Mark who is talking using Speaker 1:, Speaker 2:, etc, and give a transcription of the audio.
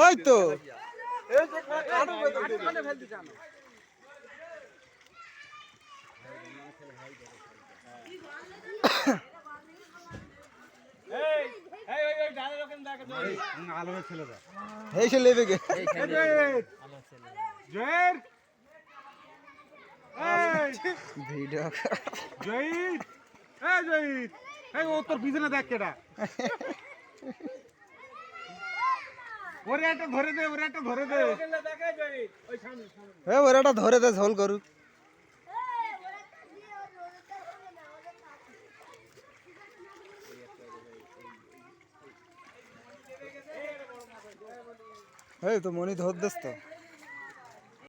Speaker 1: এই তো এই সে লেবে গে ভিডিও
Speaker 2: জয়িত এই জয়িত এই ও তোর পিছনে দেখ কেডা ওরে একটা ধরে দে ওরে একটা ধরে দে
Speaker 1: ওরাটা ধরে দে ঝোল করুক এই তো মনি ধর দেস তো